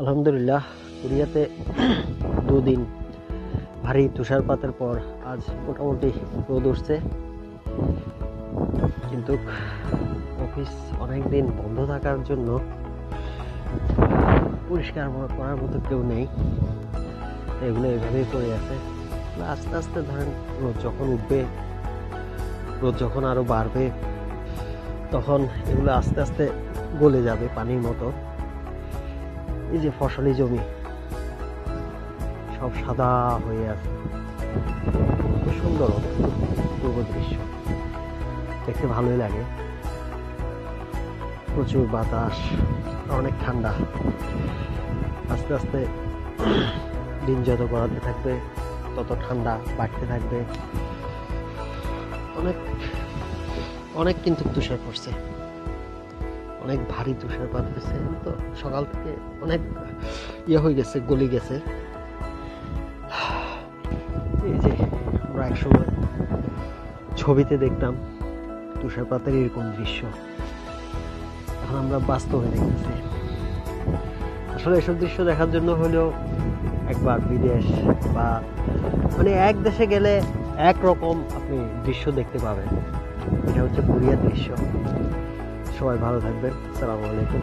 আলহামদুলিল্লাহ কোরিয়াতে দুদিন ভারী তুষারপাতের পর আজ মোটামুটি রোদ উঠছে, কিন্তু অফিস অনেক দিন বন্ধ থাকার জন্য পরিষ্কার করার মতো কেউ নেই। এগুলো এভাবেই পড়ে আছে। আস্তে আস্তে ধরেন রোদ যখন উঠবে, রোদ যখন আরো বাড়বে, তখন এগুলো আস্তে আস্তে গলে যাবে পানির মতো। এই যে ফসলি জমি সব সাদা হয়ে আছে, খুব সুন্দর পূর্ব দৃশ্য, দেখতে ভালোই লাগে। প্রচুর বাতাস, অনেক ঠান্ডা। আস্তে আস্তে দিন যত গড়াতে থাকবে তত ঠান্ডা বাড়তে থাকবে। অনেক অনেক কিন্তু তুষার পড়ছে, অনেক ভারী তুষারপাত হয়েছে। তো সকাল থেকে অনেক হয়ে গেছে, গলে গেছে। এই যে আমরা একসময় ছবিতে দেখতাম তুষারপাতের এরকম দৃশ্য, এখন আমরা বাস্তবে দেখতেছি। আসলে এসব দৃশ্য দেখার জন্য হলেও একবার বিদেশ বা এক দেশে গেলে একরকম আপনি দৃশ্য দেখতে পাবেন। এটা হচ্ছে কোরিয়ার দৃশ্য। সবাই ভালো থাকবেন। আসসালামু আলাইকুম।